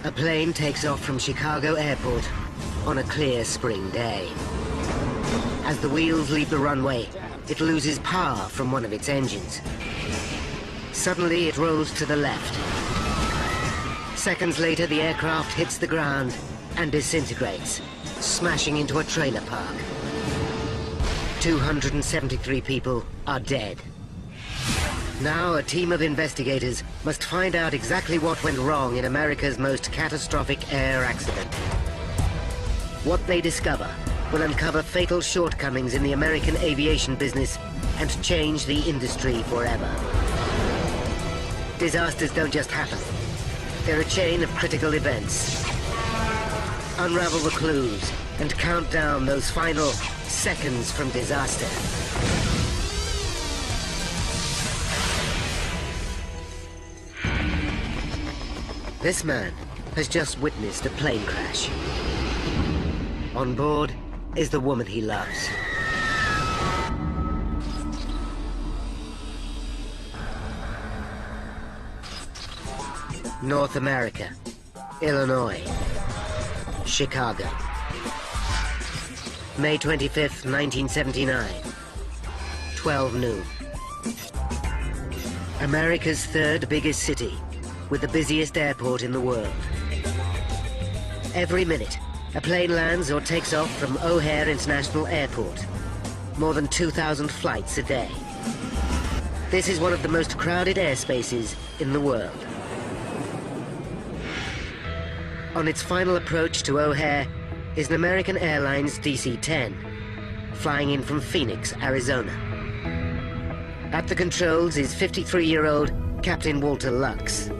A plane takes off from Chicago Airport on a clear spring day. As the wheels leave the runway, it loses power from one of its engines. Suddenly, it rolls to the left. Seconds later, the aircraft hits the ground and disintegrates, smashing into a trailer park. 273 people are dead. Now, a team of investigators must find out exactly what went wrong in America's most catastrophic air accident. What they discover will uncover fatal shortcomings in the American aviation business and change the industry forever. Disasters don't just happen. They're a chain of critical events. Unravel the clues and count down those final seconds from disaster. This man has just witnessed a plane crash. On board is the woman he loves. North America, Illinois, Chicago. May 25th, 1979, 12 noon. America's third biggest city, with the busiest airport in the world. Every minute, a plane lands or takes off from O'Hare International Airport. More than 2,000 flights a day. This is one of the most crowded airspaces in the world. On its final approach to O'Hare is an American Airlines DC-10, flying in from Phoenix, Arizona. At the controls is 53-year-old Captain Walter Lux.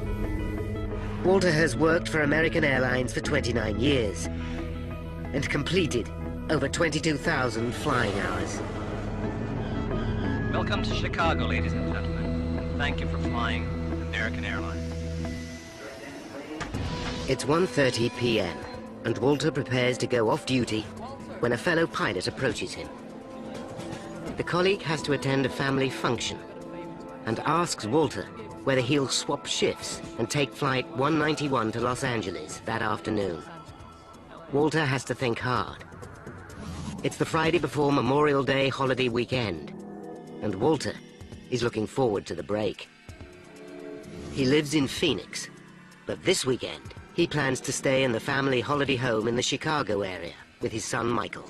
Walter has worked for American Airlines for 29 years and completed over 22,000 flying hours. Welcome to Chicago, ladies and gentlemen, and thank you for flying American Airlines. It's 1:30 p.m. and Walter prepares to go off duty when a fellow pilot approaches him. The colleague has to attend a family function and asks Walter whether he'll swap shifts and take flight 191 to Los Angeles that afternoon. Walter has to think hard. It's the Friday before Memorial Day holiday weekend, and Walter is looking forward to the break. He lives in Phoenix, but this weekend he plans to stay in the family holiday home in the Chicago area with his son Michael.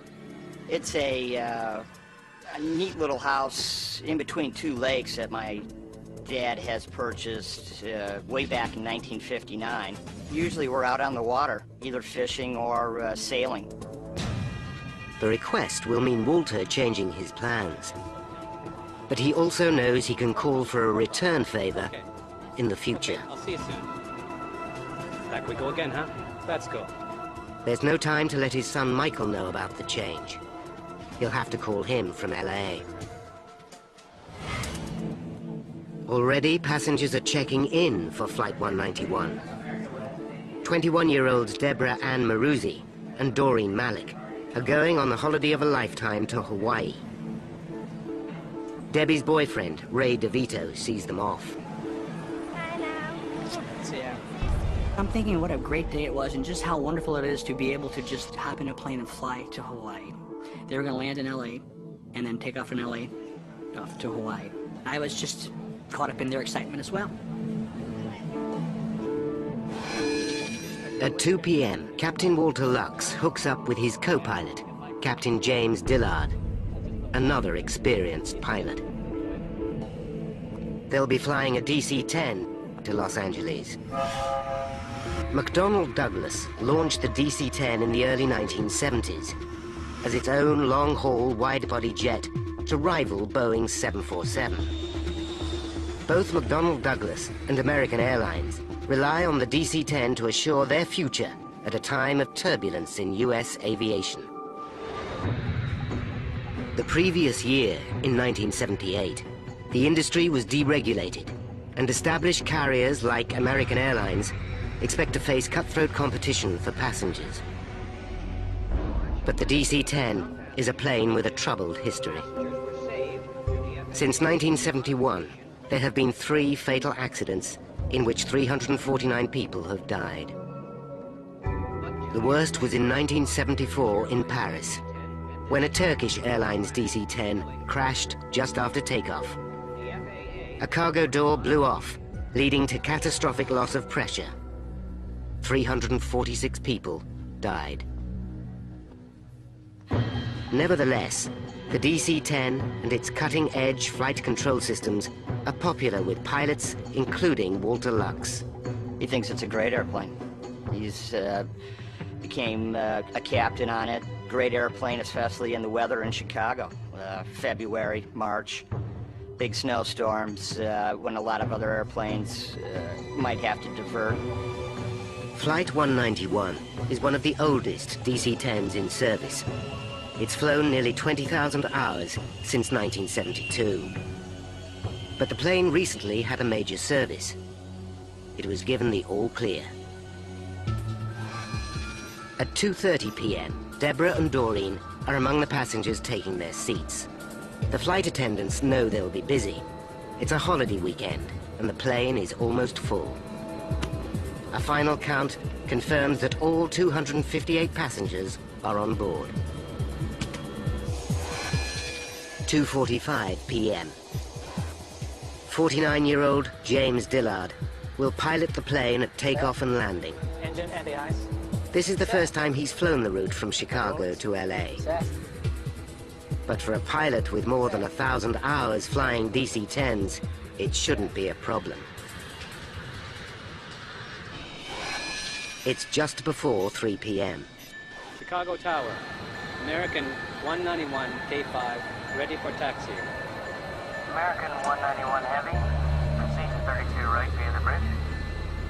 It's a neat little house in between two lakes that my dad has purchased way back in 1959. Usually we're out on the water, either fishing or sailing. The request will mean Walter changing his plans. But he also knows he can call for a return favor in the future. I'll see you soon. Back we go again, huh? Let's go. There's no time to let his son Michael know about the change. He'll have to call him from LA. Already, passengers are checking in for Flight 191. 21-year-olds Deborah Ann Maruzzi and Doreen Malik are going on the holiday of a lifetime to Hawaii. Debbie's boyfriend, Ray DeVito, sees them off. Hi now. So, yeah. I'm thinking what a great day it was and just how wonderful it is to be able to just hop in a plane and fly to Hawaii. They were going to land in LA and then take off from LA off to Hawaii. I was just caught up in their excitement as well. At 2 p.m., Captain Walter Lux hooks up with his co-pilot, Captain James Dillard, another experienced pilot. They'll be flying a DC-10 to Los Angeles. McDonnell Douglas launched the DC-10 in the early 1970s as its own long-haul wide-body jet to rival Boeing's 747. Both McDonnell Douglas and American Airlines rely on the DC-10 to assure their future at a time of turbulence in U.S. aviation. The previous year, in 1978, the industry was deregulated, and established carriers like American Airlines expect to face cutthroat competition for passengers. But the DC-10 is a plane with a troubled history. Since 1971, there have been 3 fatal accidents in which 349 people have died. The worst was in 1974 in Paris, when a Turkish Airlines DC-10 crashed just after takeoff. A cargo door blew off, leading to catastrophic loss of pressure. 346 people died. Nevertheless, the DC-10 and its cutting-edge flight control systems are popular with pilots, including Walter Lux. He thinks it's a great airplane. He's became a captain on it. Great airplane, especially in the weather in Chicago. February, March, big snowstorms, when a lot of other airplanes might have to divert. Flight 191 is one of the oldest DC-10s in service. It's flown nearly 20,000 hours since 1972. But the plane recently had a major service. It was given the all clear. At 2:30 p.m., Deborah and Doreen are among the passengers taking their seats. The flight attendants know they'll be busy. It's a holiday weekend, and the plane is almost full. A final count confirms that all 258 passengers are on board. 2:45 p.m. 49-year-old James Dillard will pilot the plane at takeoff and landing. Engine anti-ice. This is the first time he's flown the route from Chicago to LA. But for a pilot with more than 1,000 hours flying DC-10s, it shouldn't be a problem. It's just before 3 p.m. Chicago Tower. American 191 K5, ready for taxi. American 191 Heavy, proceed to 32 right via the bridge.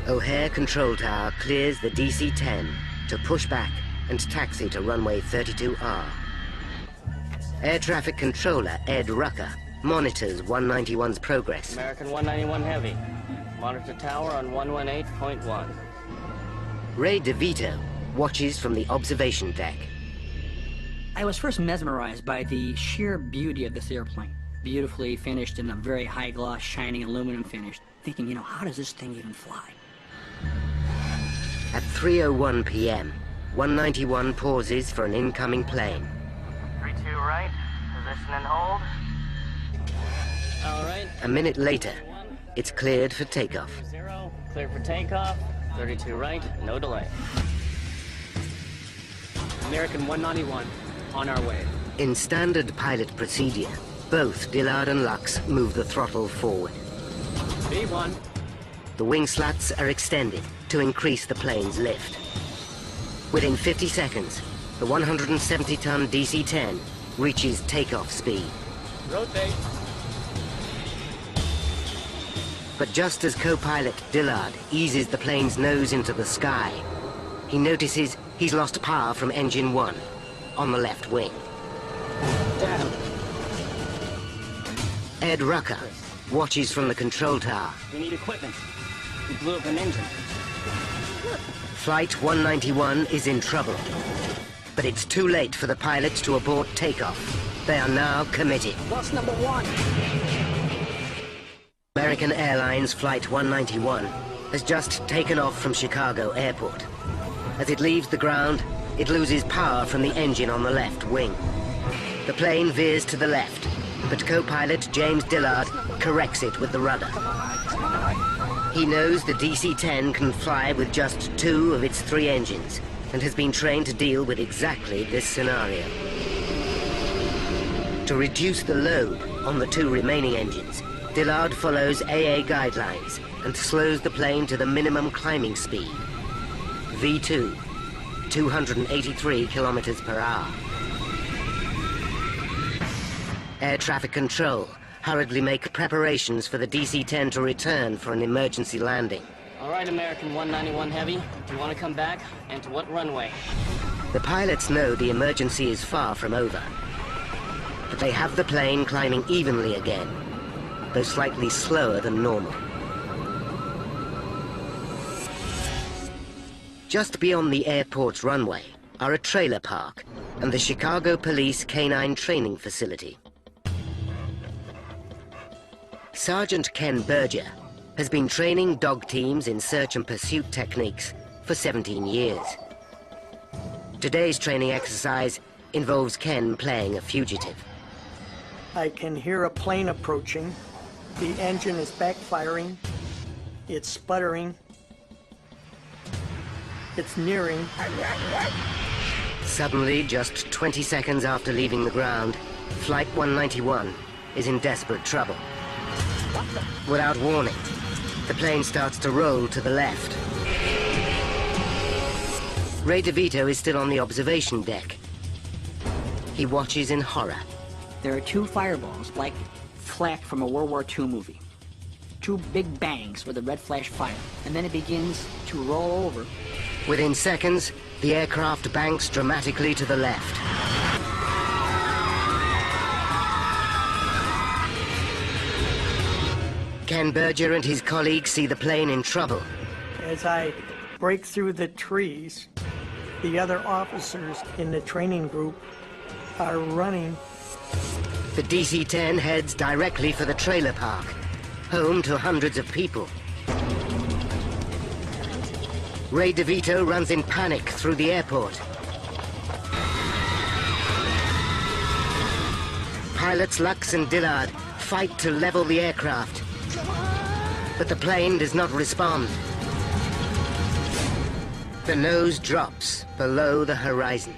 O'Hare Control Tower clears the DC-10 to push back and taxi to runway 32R. Air Traffic Controller Ed Rucker monitors 191's progress. American 191 Heavy, monitor tower on 118.1. Ray DeVito watches from the observation deck. I was first mesmerized by the sheer beauty of this airplane. Beautifully finished in a very high gloss, shining aluminum finish. Thinking, how does this thing even fly? At 3:01 p.m., 191 pauses for an incoming plane. 32 right, position and hold. All right. A minute later, it's cleared for takeoff. 0, clear for takeoff. 32 right, no delay. American 191, on our way. In standard pilot procedure, both Dillard and Lux move the throttle forward. B1. The wing slats are extended to increase the plane's lift. Within 50 seconds, the 170-ton DC-10 reaches takeoff speed. Rotate. But just as co-pilot Dillard eases the plane's nose into the sky, he notices he's lost power from engine 1 on the left wing. Damn. Ed Rucker watches from the control tower. We need equipment. We blew up an engine. Flight 191 is in trouble. But it's too late for the pilots to abort takeoff. They are now committed. Loss number 1. American Airlines Flight 191 has just taken off from Chicago Airport. As it leaves the ground, it loses power from the engine on the left wing. The plane veers to the left, but co-pilot James Dillard corrects it with the rudder. He knows the DC-10 can fly with just 2 of its 3 engines and has been trained to deal with exactly this scenario. To reduce the load on the 2 remaining engines, Dillard follows AA guidelines and slows the plane to the minimum climbing speed, V2, 283 kilometers per hour. Air traffic control hurriedly make preparations for the DC-10 to return for an emergency landing. All right, American 191 Heavy, do you want to come back? And to what runway? The pilots know the emergency is far from over, but they have the plane climbing evenly again, though slightly slower than normal. Just beyond the airport's runway are a trailer park and the Chicago Police Canine Training Facility. Sergeant Ken Berger has been training dog teams in search and pursuit techniques for 17 years. Today's training exercise involves Ken playing a fugitive. I can hear a plane approaching. The engine is backfiring. It's sputtering. It's nearing. Suddenly, just 20 seconds after leaving the ground, Flight 191 is in desperate trouble. Without warning, the plane starts to roll to the left. Ray DeVito is still on the observation deck. He watches in horror. There are two fireballs, like flak from a World War II movie. Two big bangs with a red flash fire, and then it begins to roll over. Within seconds, the aircraft banks dramatically to the left. Ken Berger and his colleagues see the plane in trouble. As I break through the trees, the other officers in the training group are running. The DC-10 heads directly for the trailer park, home to hundreds of people. Ray DeVito runs in panic through the airport. Pilots Lux and Dillard fight to level the aircraft, but the plane does not respond. The nose drops below the horizon.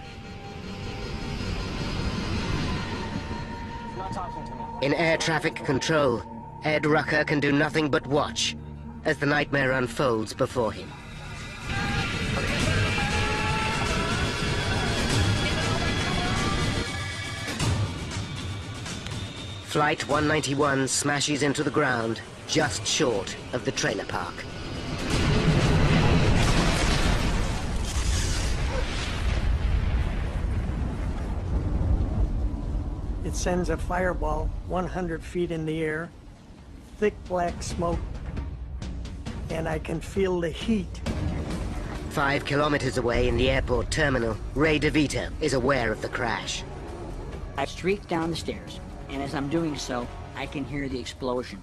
In air traffic control, Ed Rucker can do nothing but watch as the nightmare unfolds before him. Flight 191 smashes into the ground just short of the trailer park. It sends a fireball 100 feet in the air, thick black smoke, and I can feel the heat. 5 kilometers away in the airport terminal, Ray DeVito is aware of the crash. I streak down the stairs, and as I'm doing so, I can hear the explosion,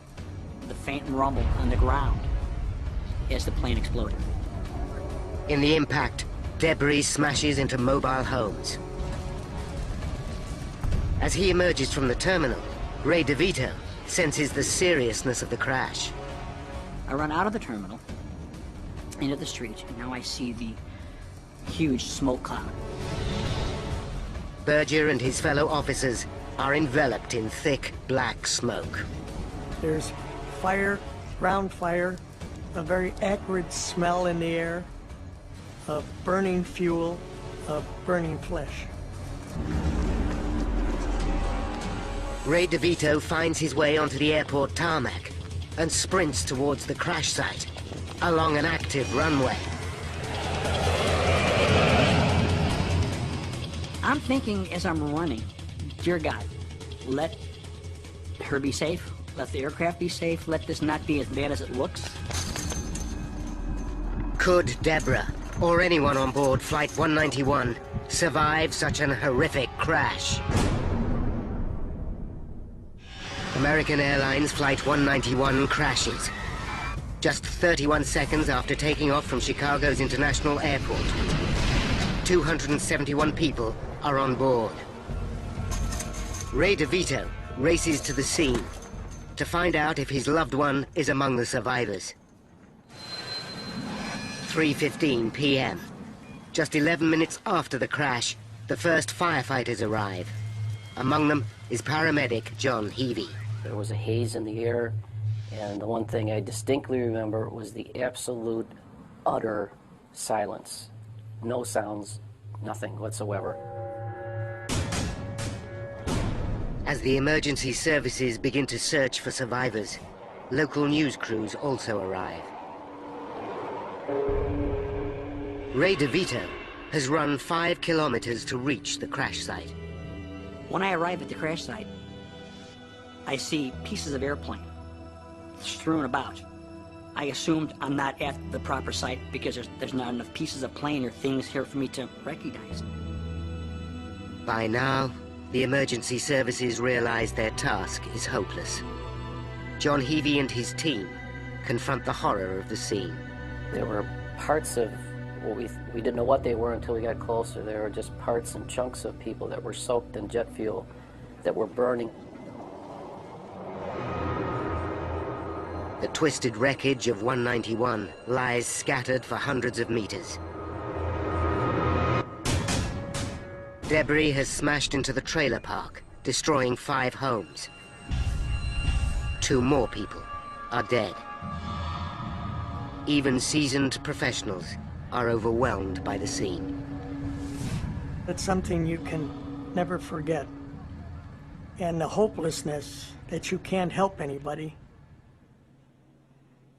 the faint rumble on the ground as the plane exploded. In the impact, debris smashes into mobile homes. As he emerges from the terminal, Ray DeVito senses the seriousness of the crash. I run out of the terminal, into the street, and now I see the huge smoke cloud. Berger and his fellow officers are enveloped in thick black smoke. There's fire, ground fire, a very acrid smell in the air of burning fuel, of burning flesh. Ray DeVito finds his way onto the airport tarmac and sprints towards the crash site along an active runway. I'm thinking as I'm running, dear God, let her be safe, let the aircraft be safe, let this not be as bad as it looks. Could Deborah, or anyone on board Flight 191, survive such an horrific crash? American Airlines Flight 191 crashes. Just 31 seconds after taking off from Chicago's International Airport. 271 people are on board. Ray DeVito races to the scene to find out if his loved one is among the survivors. 3:15 p.m. Just 11 minutes after the crash, the first firefighters arrive. Among them is paramedic John Heavey. There was a haze in the air, and the one thing I distinctly remember was the absolute, utter silence. No sounds, nothing whatsoever. As the emergency services begin to search for survivors, local news crews also arrive. Ray DeVito has run 5 kilometers to reach the crash site. When I arrive at the crash site, I see pieces of airplane strewn about. I assumed I'm not at the proper site because there's not enough pieces of plane or things here for me to recognize. By now, the emergency services realize their task is hopeless. John Heavey and his team confront the horror of the scene. There were parts of We didn't know what they were until we got closer. They were just parts and chunks of people that were soaked in jet fuel that were burning. The twisted wreckage of 191 lies scattered for hundreds of meters. Debris has smashed into the trailer park, destroying 5 homes. 2 more people are dead. Even seasoned professionals are overwhelmed by the scene. It's something you can never forget. And the hopelessness that you can't help anybody.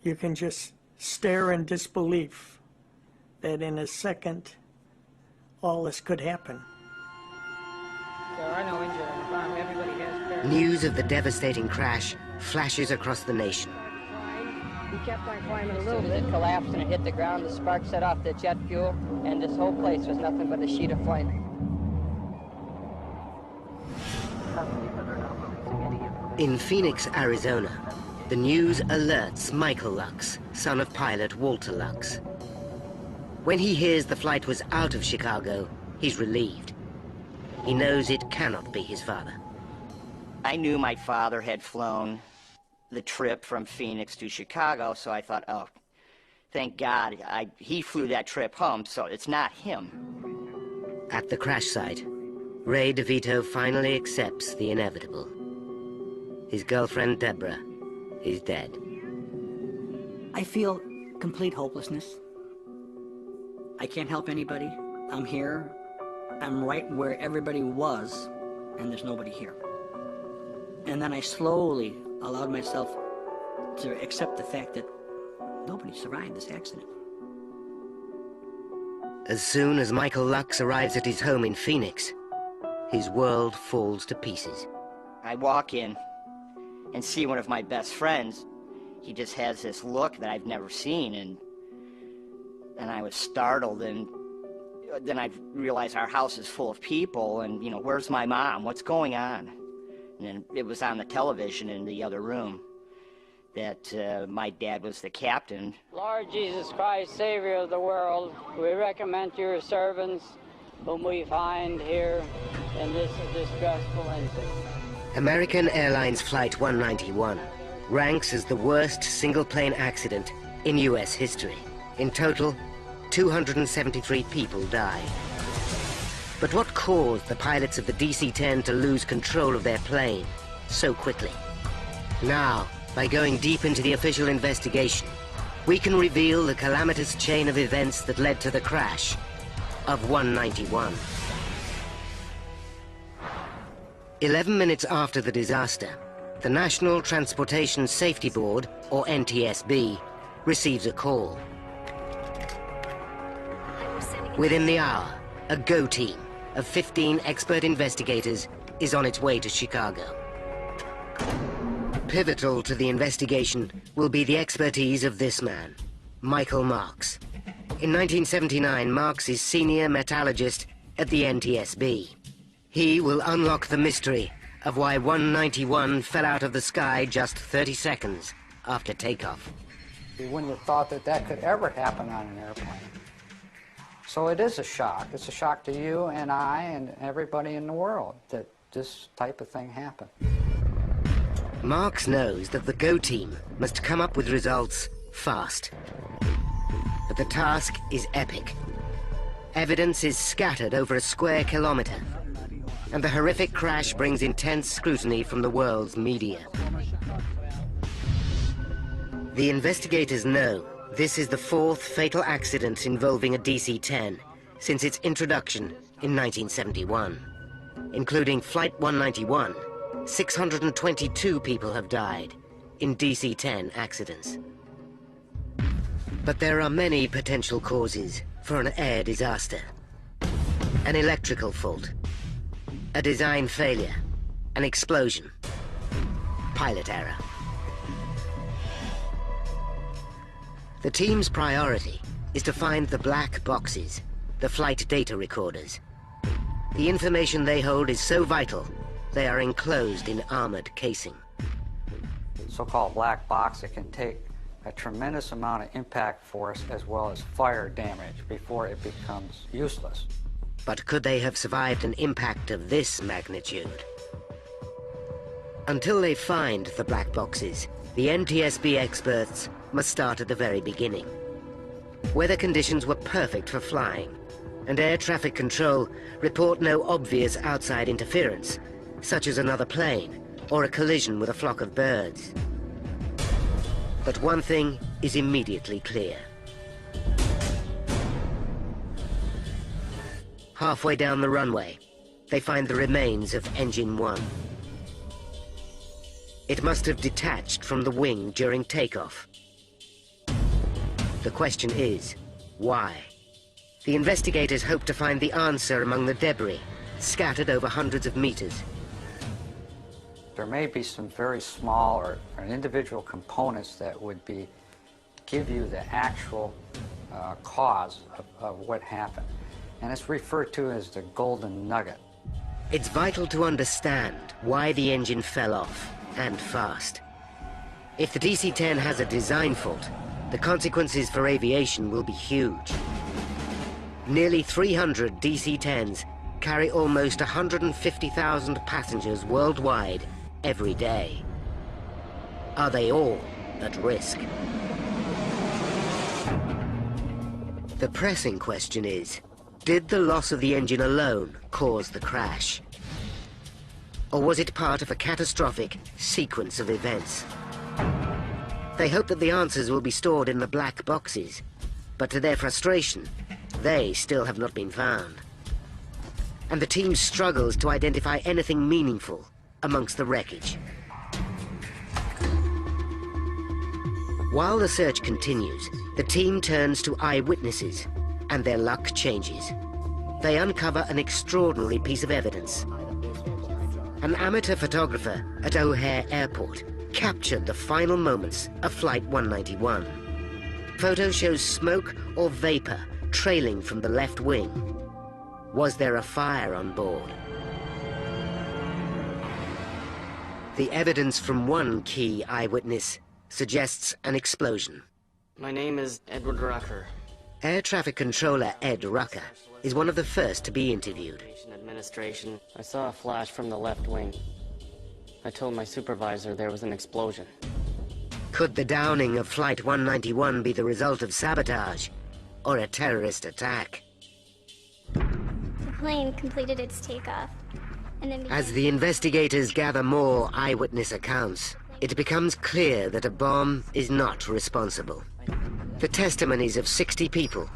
You can just stare in disbelief that in a second, all this could happen. There are no injured on the farm. Everybody has. News of the devastating crash flashes across the nation. He kept on climbing a little bit. It collapsed and it hit the ground. The spark set off the jet fuel, and this whole place was nothing but a sheet of flame. In Phoenix, Arizona, the news alerts Michael Lux, son of pilot Walter Lux. When he hears the flight was out of Chicago, he's relieved. He knows it cannot be his father. I knew my father had flown the trip from Phoenix to Chicago, so I thought, oh, thank God, he flew that trip home, so it's not him. At the crash site, Ray DeVito finally accepts the inevitable. His girlfriend, Deborah, is dead. I feel complete hopelessness. I can't help anybody. I'm here. I'm right where everybody was, and there's nobody here. And then I slowly allowed myself to accept the fact that nobody survived this accident. As soon as Michael Lux arrives at his home in Phoenix, his world falls to pieces. I walk in and see one of my best friends. He just has this look that I've never seen, and I was startled, and then I realized our house is full of people, and, you know, where's my mom? What's going on? And then it was on the television in the other room that my dad was the captain. Lord Jesus Christ, Savior of the world, we recommend your servants whom we find here in this distressful incident. American Airlines Flight 191 ranks as the worst single-plane accident in U.S. history. In total, 273 people died. But what caused the pilots of the DC-10 to lose control of their plane so quickly? Now, by going deep into the official investigation, we can reveal the calamitous chain of events that led to the crash of 191. 11 minutes after the disaster, the National Transportation Safety Board, or NTSB, receives a call. Within the hour, a GO team of 15 expert investigators is on its way to Chicago. Pivotal to the investigation will be the expertise of this man, Michael Marks. In 1979, Marks is senior metallurgist at the NTSB. He will unlock the mystery of why 191 fell out of the sky just 30 seconds after takeoff. You wouldn't have thought that that could ever happen on an airplane. So it is a shock. It's a shock to you and I and everybody in the world that this type of thing happened. Marks knows that the GO team must come up with results fast. But the task is epic. Evidence is scattered over a square kilometer, and the horrific crash brings intense scrutiny from the world's media. The investigators know this is the 4th fatal accident involving a DC-10 since its introduction in 1971. Including Flight 191, 622 people have died in DC-10 accidents. But there are many potential causes for an air disaster. An electrical fault, a design failure, an explosion, pilot error. The team's priority is to find the black boxes, the flight data recorders. The information they hold is so vital, they are enclosed in armored casing. So-called black box, it can take a tremendous amount of impact force as well as fire damage before it becomes useless. But could they have survived an impact of this magnitude? Until they find the black boxes, the NTSB experts must start at the very beginning. Weather conditions were perfect for flying, and air traffic control report no obvious outside interference, such as another plane or a collision with a flock of birds. But one thing is immediately clear. Halfway down the runway, they find the remains of Engine 1. It must have detached from the wing during takeoff. The question is, why? The investigators hope to find the answer among the debris, scattered over hundreds of meters. There may be some very small or individual components that would give you the actual cause of what happened. And it's referred to as the golden nugget. It's vital to understand why the engine fell off, and fast. If the DC-10 has a design fault, the consequences for aviation will be huge. Nearly 300 DC-10s carry almost 150,000 passengers worldwide every day. Are they all at risk? The pressing question is, did the loss of the engine alone cause the crash? Or was it part of a catastrophic sequence of events? They hope that the answers will be stored in the black boxes, but to their frustration, they still have not been found. And the team struggles to identify anything meaningful amongst the wreckage. While the search continues, the team turns to eyewitnesses, and their luck changes. They uncover an extraordinary piece of evidence. An amateur photographer at O'Hare Airport captured the final moments of Flight 191. Photo shows smoke or vapor trailing from the left wing. Was there a fire on board? The evidence from one key eyewitness suggests an explosion. My name is Edward Rucker. Air traffic controller Ed Rucker is one of the first to be interviewed. Administration. I saw a flash from the left wing. I told my supervisor there was an explosion. Could the downing of Flight 191 be the result of sabotage or a terrorist attack? The plane completed its takeoff, and then As the investigators gather more eyewitness accounts, it becomes clear that a bomb is not responsible. The testimonies of 60 people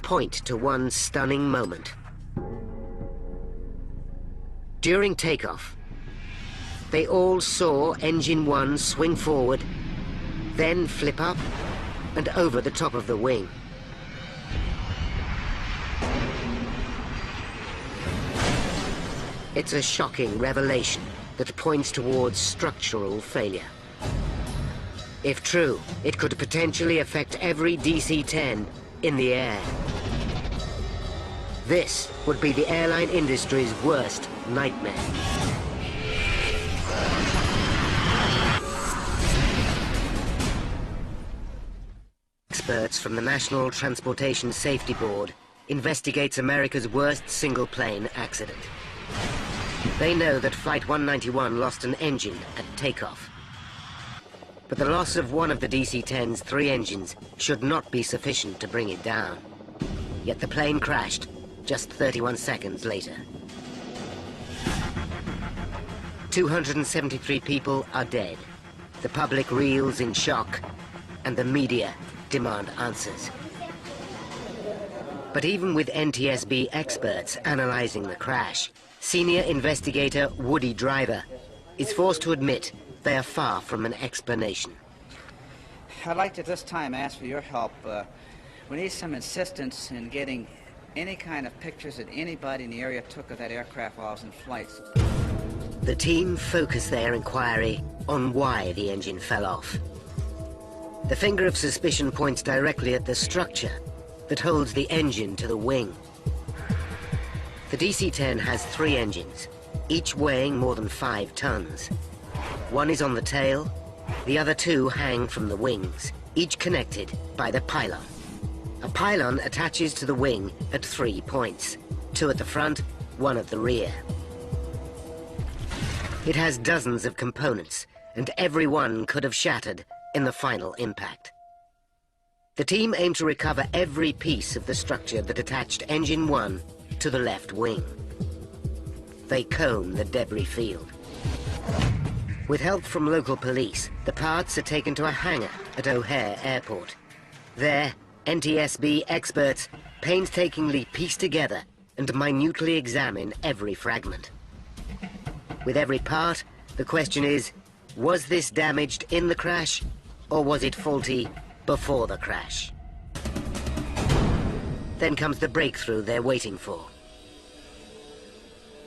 point to one stunning moment. During takeoff, they all saw Engine 1 swing forward, then flip up and over the top of the wing. It's a shocking revelation that points towards structural failure. If true, it could potentially affect every DC-10 in the air. This would be the airline industry's worst nightmare. Experts from the National Transportation Safety Board investigates America's worst single-plane accident. They know that Flight 191 lost an engine at takeoff. But the loss of one of the DC-10's 3 engines should not be sufficient to bring it down. Yet the plane crashed just 31 seconds later. 273 people are dead. The public reels in shock, and the media demand answers. But even with NTSB experts analyzing the crash, senior investigator Woody Driver is forced to admit they are far from an explanation. I'd like to this time ask for your help. We need some insistence in getting any kind of pictures that anybody in the area took of that aircraft while it was in flight. The team focus their inquiry on why the engine fell off. The finger of suspicion points directly at the structure that holds the engine to the wing. The DC-10 has 3 engines, each weighing more than 5 tons. One is on the tail, the other 2 hang from the wings. each connected by the pylon. A pylon attaches to the wing at 3 points, 2 at the front, 1 at the rear. It has dozens of components, and every one could have shattered in the final impact. The team aim to recover every piece of the structure that attached Engine 1 to the left wing. They comb the debris field. With help from local police, the parts are taken to a hangar at O'Hare Airport. There, NTSB experts painstakingly piece together and minutely examine every fragment. With every part, the question is, was this damaged in the crash, or was it faulty before the crash? Then comes the breakthrough they're waiting for.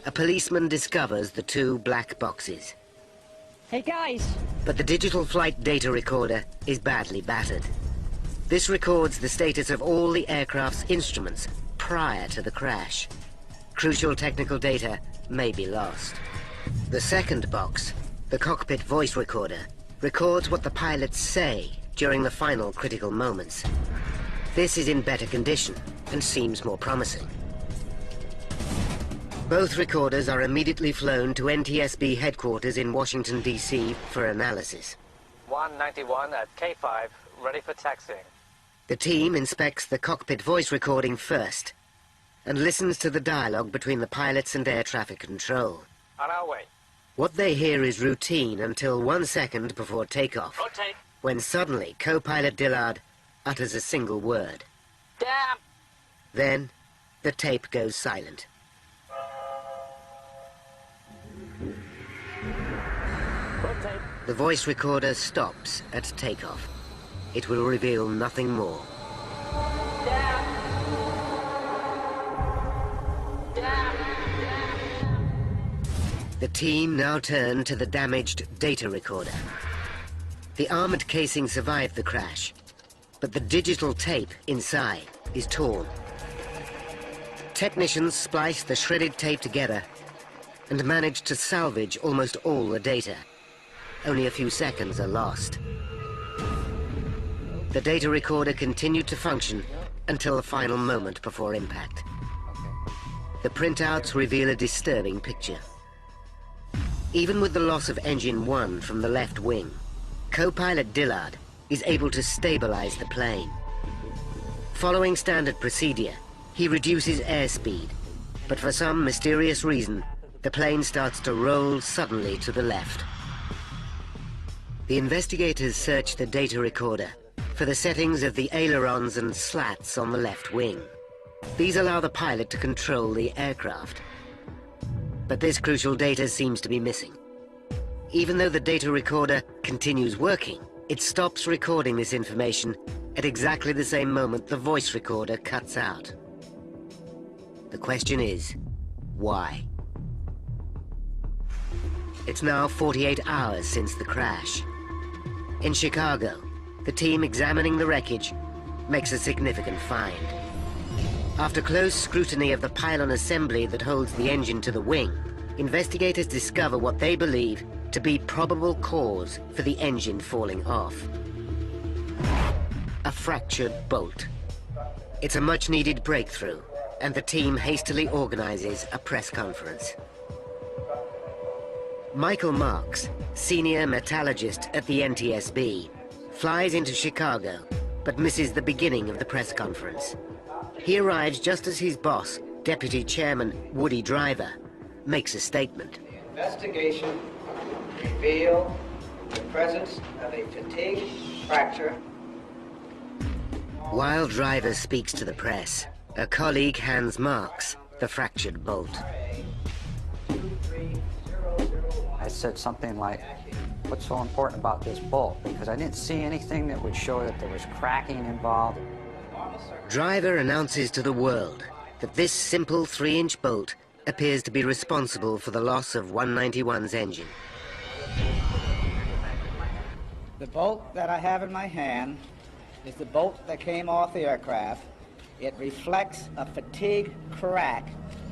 A policeman discovers the 2 black boxes. Hey guys! But the digital flight data recorder is badly battered. This records the status of all the aircraft's instruments prior to the crash. Crucial technical data may be lost. The second box, the cockpit voice recorder, records what the pilots say during the final critical moments. This is in better condition and seems more promising. Both recorders are immediately flown to NTSB headquarters in Washington, D.C. for analysis. 191 at K5, ready for taxiing. The team inspects the cockpit voice recording first and listens to the dialogue between the pilots and air traffic control. On our way. What they hear is routine until 1 second before takeoff. Rotate. When suddenly co-pilot Dillard utters a single word. Damn! Then, the tape goes silent. Rotate. The voice recorder stops at takeoff. It will reveal nothing more. The team now turn to the damaged data recorder. The armored casing survived the crash, but the digital tape inside is torn. Technicians splice the shredded tape together and manage to salvage almost all the data. Only a few seconds are lost. The data recorder continued to function until the final moment before impact. The printouts reveal a disturbing picture. Even with the loss of Engine 1 from the left wing, co-pilot Dillard is able to stabilize the plane. Following standard procedure, he reduces airspeed, but for some mysterious reason, the plane starts to roll suddenly to the left. The investigators search the data recorder for the settings of the ailerons and slats on the left wing. These allow the pilot to control the aircraft. But this crucial data seems to be missing. Even though the data recorder continues working, it stops recording this information at exactly the same moment the voice recorder cuts out. The question is, why? It's now 48 hours since the crash. In Chicago, the team examining the wreckage makes a significant find. After close scrutiny of the pylon assembly that holds the engine to the wing, investigators discover what they believe to be probable cause for the engine falling off. A fractured bolt. It's a much-needed breakthrough, and the team hastily organizes a press conference. Michael Marks, senior metallurgist at the NTSB, flies into Chicago, but misses the beginning of the press conference. He arrives just as his boss, Deputy Chairman Woody Driver, makes a statement. The investigation revealed the presence of a fatigue fracture. While Driver speaks to the press, a colleague hands Marks the fractured bolt. I said something like, what's so important about this bolt? Because I didn't see anything that would show that there was cracking involved. Driver announces to the world that this simple 3-inch bolt appears to be responsible for the loss of 191's engine. The bolt that I have in my hand is the bolt that came off the aircraft. It reflects a fatigue crack,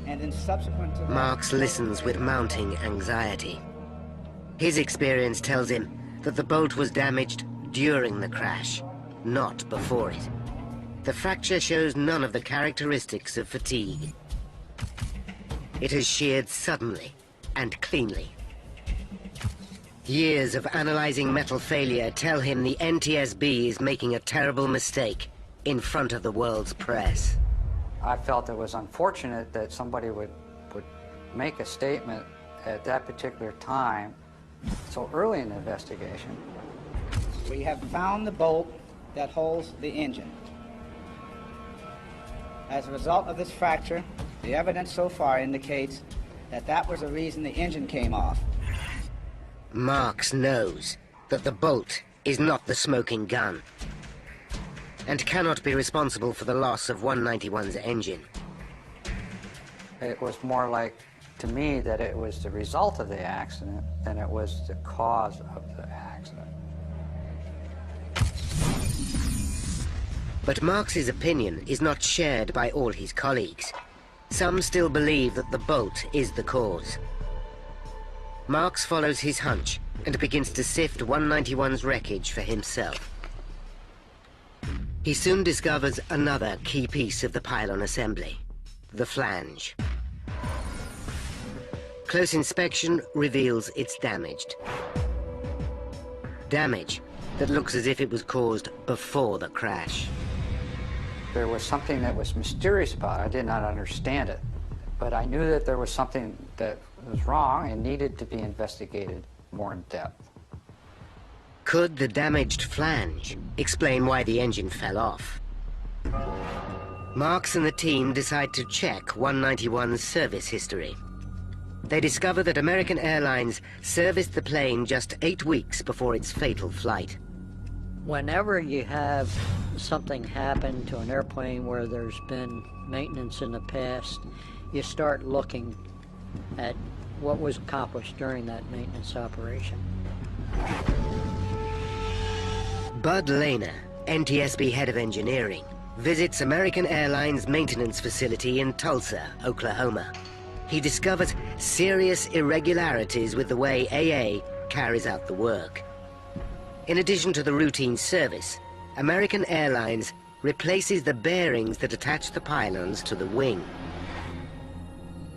and in subsequent to that... Marks listens with mounting anxiety. His experience tells him that the bolt was damaged during the crash, not before it. The fracture shows none of the characteristics of fatigue. It has sheared suddenly and cleanly. Years of analyzing metal failure tell him the NTSB is making a terrible mistake in front of the world's press. I felt it was unfortunate that somebody would make a statement at that particular time, so early in the investigation. We have found the bolt that holds the engine. As a result of this fracture, the evidence so far indicates that that was the reason the engine came off. Marks knows that the bolt is not the smoking gun and cannot be responsible for the loss of 191's engine. It was more like, to me, that it was the result of the accident than it was the cause of the accident. But Marks's opinion is not shared by all his colleagues. Some still believe that the bolt is the cause. Marks follows his hunch and begins to sift 191's wreckage for himself. He soon discovers another key piece of the pylon assembly, the flange. Close inspection reveals it's damaged. Damage that looks as if it was caused before the crash. There was something that was mysterious about it. I did not understand it, but I knew that there was something that was wrong and needed to be investigated more in depth. Could the damaged flange explain why the engine fell off? Marks and the team decide to check 191's service history. They discover that American Airlines serviced the plane just 8 weeks before its fatal flight. Whenever you have something happen to an airplane where there's been maintenance in the past, you start looking at what was accomplished during that maintenance operation. Bud Lehner, NTSB head of engineering, visits American Airlines maintenance facility in Tulsa, Oklahoma. He discovers serious irregularities with the way AA carries out the work. In addition to the routine service, American Airlines replaces the bearings that attach the pylons to the wing.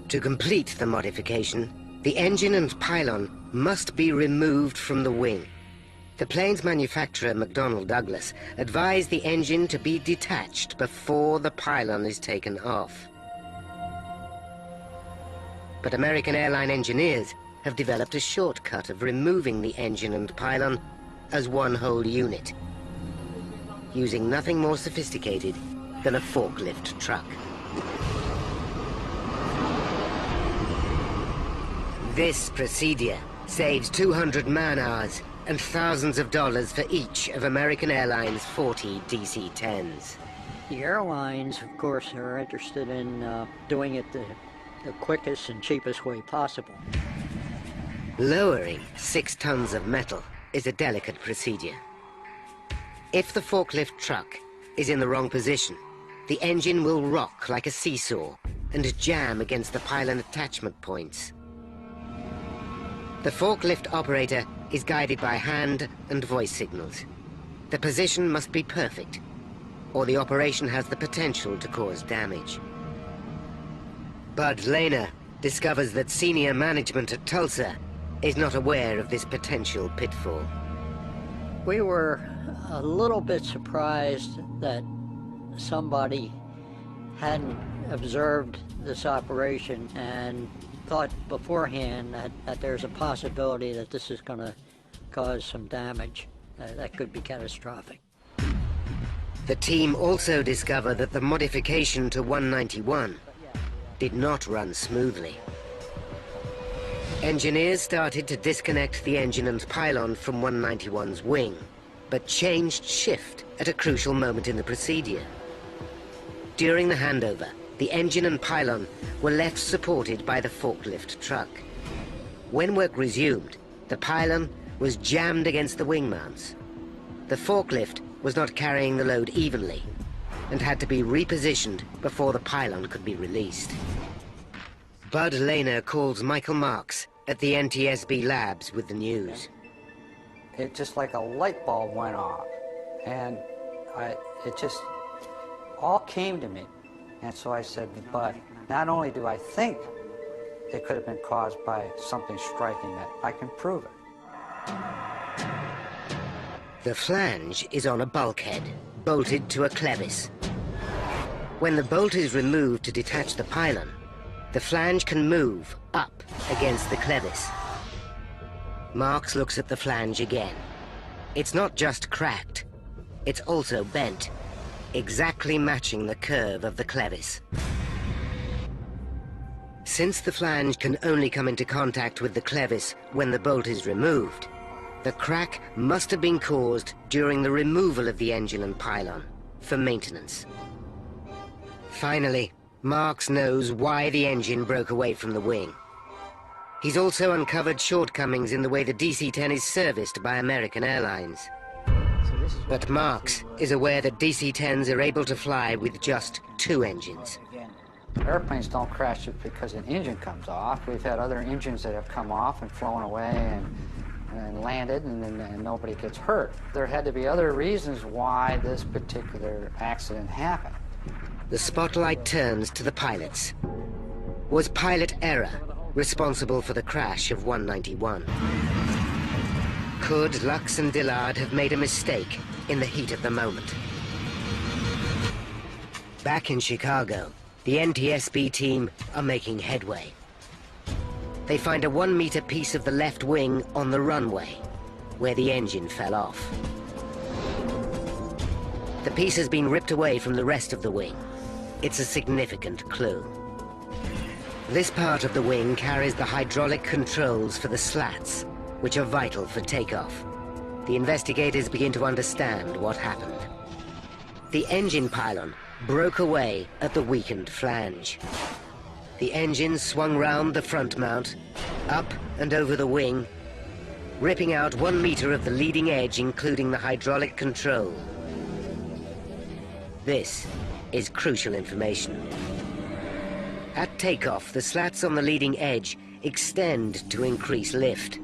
To complete the modification, the engine and pylon must be removed from the wing. The plane's manufacturer, McDonnell Douglas, advised the engine to be detached before the pylon is taken off. But American airline engineers have developed a shortcut of removing the engine and pylon as one whole unit, using nothing more sophisticated than a forklift truck. This procedure saves 200 man-hours and thousands of dollars for each of American Airlines' 40 DC-10s. The airlines, of course, are interested in doing it the quickest and cheapest way possible. Lowering 6 tons of metal is a delicate procedure. If the forklift truck is in the wrong position, the engine will rock like a seesaw and jam against the pylon attachment points. The forklift operator is guided by hand and voice signals. The position must be perfect, or the operation has the potential to cause damage. Bud Lehner discovers that senior management at Tulsa is not aware of this potential pitfall. We were a little bit surprised that somebody hadn't observed this operation and thought beforehand that there's a possibility that this is going to cause some damage that could be catastrophic. The team also discovered that the modification to 191 did not run smoothly. Engineers started to disconnect the engine and pylon from 191's wing, but changed shift at a crucial moment in the procedure. During the handover, the engine and pylon were left supported by the forklift truck. When work resumed, the pylon was jammed against the wing mounts. The forklift was not carrying the load evenly and had to be repositioned before the pylon could be released. Bud Lehner calls Michael Marks at the NTSB labs with the news. It just like a light bulb went off, and it just all came to me. And so I said, but not only do I think it could have been caused by something striking it, I can prove it. The flange is on a bulkhead, bolted to a clevis. When the bolt is removed to detach the pylon, the flange can move up against the clevis. Marks looks at the flange again. It's not just cracked, it's also bent, exactly matching the curve of the clevis. Since the flange can only come into contact with the clevis when the bolt is removed, the crack must have been caused during the removal of the engine and pylon for maintenance. Finally, Marks knows why the engine broke away from the wing. He's also uncovered shortcomings in the way the DC-10 is serviced by American Airlines. But Marks is aware that DC-10s are able to fly with just 2 engines. Airplanes don't crash just because an engine comes off. We've had other engines that have come off and flown away and landed, and nobody gets hurt. There had to be other reasons why this particular accident happened. The spotlight turns to the pilots. Was pilot error responsible for the crash of 191? Could Lux and Dillard have made a mistake in the heat of the moment? Back in Chicago, the NTSB team are making headway. They find a 1-meter piece of the left wing on the runway, where the engine fell off. The piece has been ripped away from the rest of the wing. It's a significant clue. This part of the wing carries the hydraulic controls for the slats, which are vital for takeoff. The investigators begin to understand what happened. The engine pylon broke away at the weakened flange. The engine swung round the front mount, up and over the wing, ripping out 1 meter of the leading edge, including the hydraulic control. This is crucial information. At takeoff, the slats on the leading edge extend to increase lift.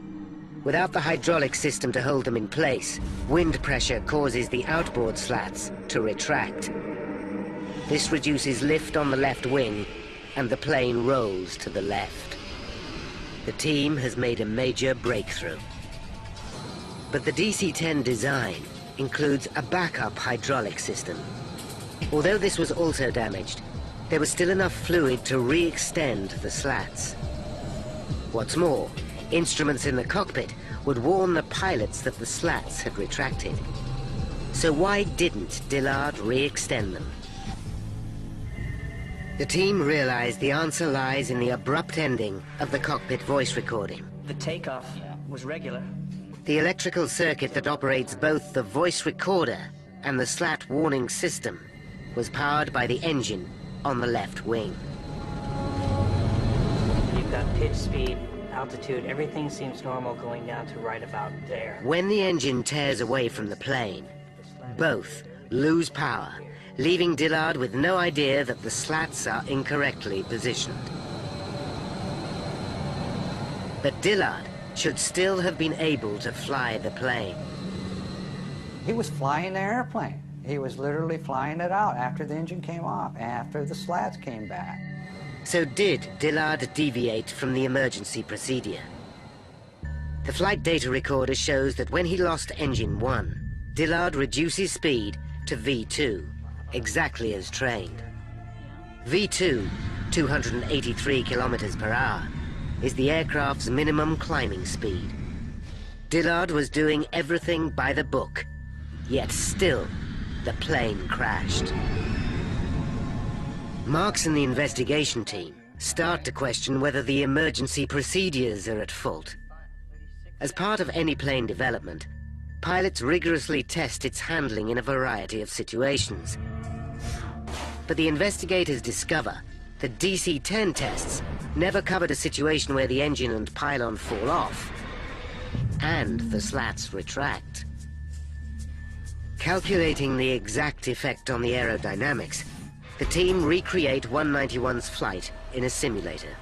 Without the hydraulic system to hold them in place, wind pressure causes the outboard slats to retract. This reduces lift on the left wing, and the plane rolls to the left. The team has made a major breakthrough. But the DC-10 design includes a backup hydraulic system. Although this was also damaged, there was still enough fluid to re-extend the slats. What's more, instruments in the cockpit would warn the pilots that the slats had retracted. So why didn't Dillard re-extend them? The team realized the answer lies in the abrupt ending of the cockpit voice recording. The takeoff was regular. The electrical circuit that operates both the voice recorder and the slat warning system was powered by the engine on the left wing. You've got pitch, speed, altitude, everything seems normal going down to right about there. When the engine tears away from the plane, both lose power, leaving Dillard with no idea that the slats are incorrectly positioned. But Dillard should still have been able to fly the plane. He was flying the airplane. He was literally flying it out after the engine came off, after the slats came back. So did Dillard deviate from the emergency procedure? The flight data recorder shows that when he lost engine 1, Dillard reduces speed to V2, exactly as trained. V2, 283 kilometers per hour, is the aircraft's minimum climbing speed. Dillard was doing everything by the book, yet still, the plane crashed. Marks and the investigation team start to question whether the emergency procedures are at fault. As part of any plane development, pilots rigorously test its handling in a variety of situations. But the investigators discover that DC-10 tests never covered a situation where the engine and pylon fall off, and the slats retract. Calculating the exact effect on the aerodynamics, the team recreate 191's flight in a simulator.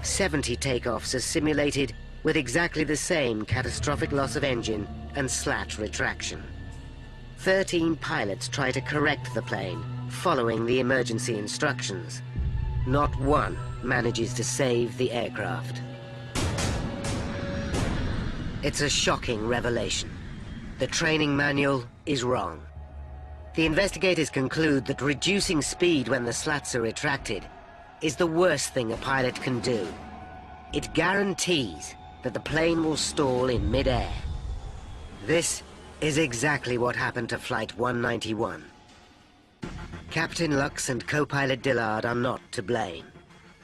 70 takeoffs are simulated with exactly the same catastrophic loss of engine and slat retraction. 13 pilots try to correct the plane, following the emergency instructions. Not one manages to save the aircraft. It's a shocking revelation. The training manual is wrong. The investigators conclude that reducing speed when the slats are retracted is the worst thing a pilot can do. It guarantees that the plane will stall in mid-air. This is exactly what happened to Flight 191. Captain Lux and co-pilot Dillard are not to blame.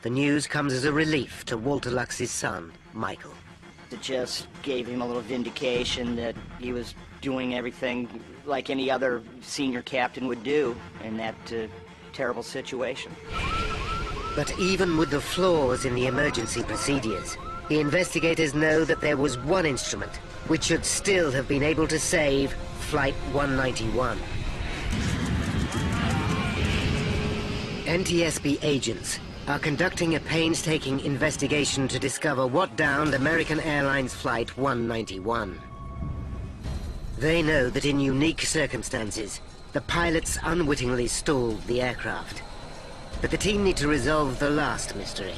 The news comes as a relief to Walter Lux's son, Michael. It just gave him a little vindication that he was doing everything like any other senior captain would do in that terrible situation. But even with the flaws in the emergency procedures, the investigators know that there was one instrument which should still have been able to save Flight 191. NTSB agents are conducting a painstaking investigation to discover what downed American Airlines Flight 191. They know that in unique circumstances, the pilots unwittingly stalled the aircraft. But the team need to resolve the last mystery.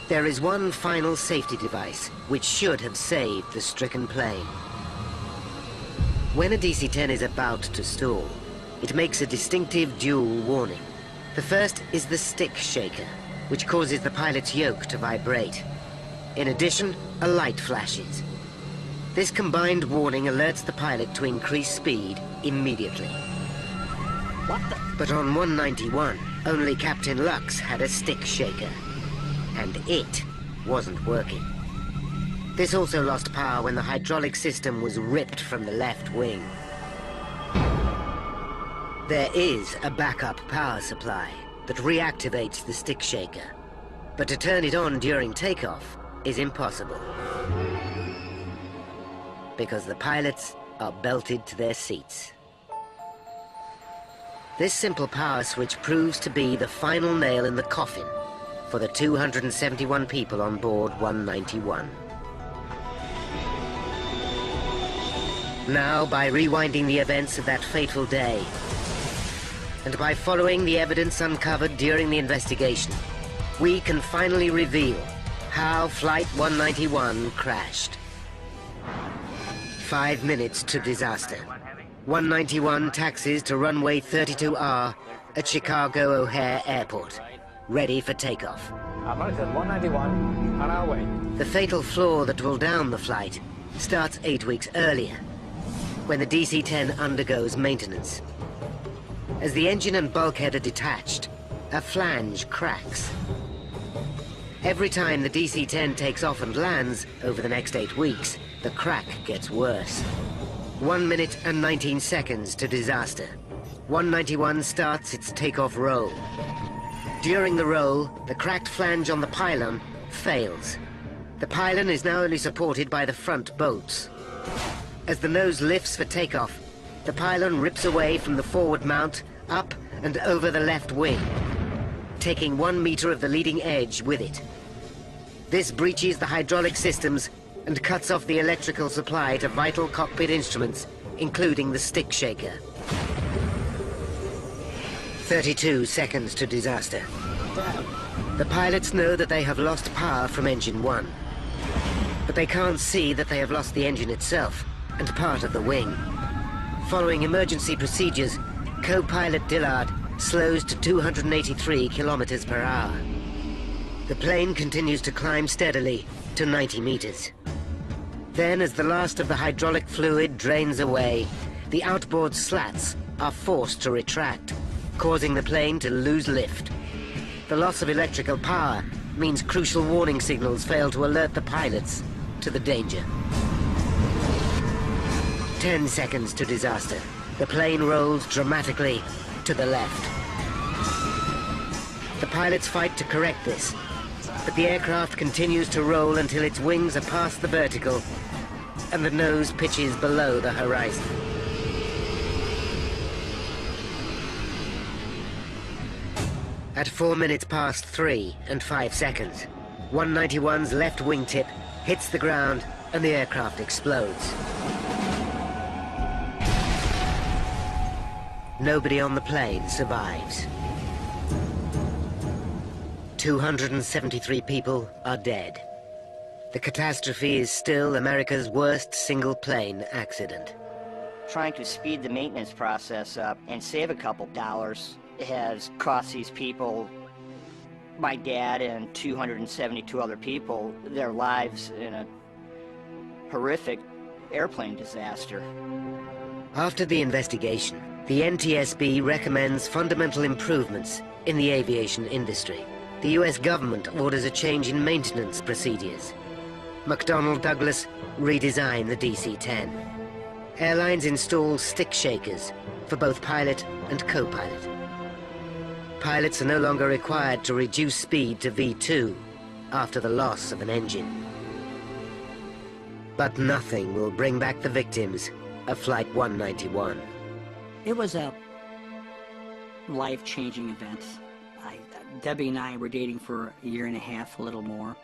There is one final safety device which should have saved the stricken plane. When a DC-10 is about to stall, it makes a distinctive dual warning. The first is the stick shaker, which causes the pilot's yoke to vibrate. In addition, a light flashes. This combined warning alerts the pilot to increase speed immediately. But on 191, only Captain Lux had a stick shaker, and it wasn't working. This also lost power when the hydraulic system was ripped from the left wing. There is a backup power supply that reactivates the stick shaker, but to turn it on during takeoff is impossible, because the pilots are belted to their seats. This simple power switch proves to be the final nail in the coffin for the 271 people on board 191. Now, by rewinding the events of that fateful day, and by following the evidence uncovered during the investigation, we can finally reveal how Flight 191 crashed. 5 minutes to disaster. 191 taxis to runway 32R at Chicago O'Hare Airport, ready for takeoff. American 191, on our way. The fatal flaw that will down the flight starts 8 weeks earlier, when the DC-10 undergoes maintenance. As the engine and bulkhead are detached, a flange cracks. Every time the DC-10 takes off and lands over the next 8 weeks, the crack gets worse. 1 minute and 19 seconds to disaster. 191 starts its takeoff roll. During the roll, the cracked flange on the pylon fails. The pylon is now only supported by the front bolts. As the nose lifts for takeoff, the pylon rips away from the forward mount, up and over the left wing, taking 1 meter of the leading edge with it. This breaches the hydraulic systems and cuts off the electrical supply to vital cockpit instruments, including the stick shaker. 32 seconds to disaster. The pilots know that they have lost power from engine 1, but they can't see that they have lost the engine itself and part of the wing. Following emergency procedures, co-pilot Dillard slows to 283 kilometers per hour. The plane continues to climb steadily to 90 meters. Then, as the last of the hydraulic fluid drains away, the outboard slats are forced to retract, causing the plane to lose lift. The loss of electrical power means crucial warning signals fail to alert the pilots to the danger. 10 seconds to disaster. The plane rolls dramatically to the left. The pilots fight to correct this, but the aircraft continues to roll until its wings are past the vertical and the nose pitches below the horizon. At 4 minutes past 3 and 5 seconds, 191's left wingtip hits the ground and the aircraft explodes. nobody on the plane survives. 273 people are dead. The catastrophe is still America's worst single-plane accident. Trying to speed the maintenance process up and save a couple dollars has cost these people, my dad and 272 other people, their lives in a horrific airplane disaster. After the investigation, the NTSB recommends fundamental improvements in the aviation industry. The US government orders a change in maintenance procedures. McDonnell Douglas redesign the DC-10. Airlines install stick shakers for both pilot and co-pilot. Pilots are no longer required to reduce speed to V2 after the loss of an engine. But nothing will bring back the victims of Flight 191. It was a life-changing event. Debbie and I were dating for a year and a half, a little more.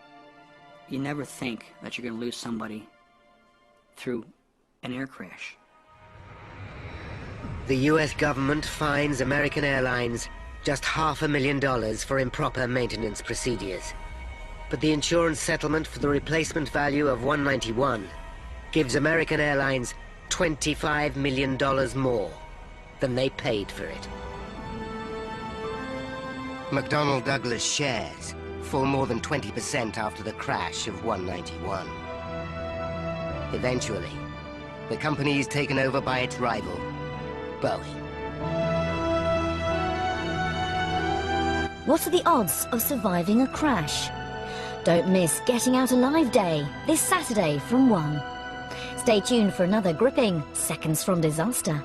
You never think that you're going to lose somebody through an air crash. The US government fines American Airlines just $500,000 for improper maintenance procedures. But the insurance settlement for the replacement value of 191 gives American Airlines $25 million more than they paid for it. McDonnell Douglas shares fall more than 20% after the crash of 191. Eventually, the company is taken over by its rival, Boeing. What are the odds of surviving a crash? Don't miss Getting Out Alive Day, this Saturday from 1. Stay tuned for another gripping Seconds from Disaster.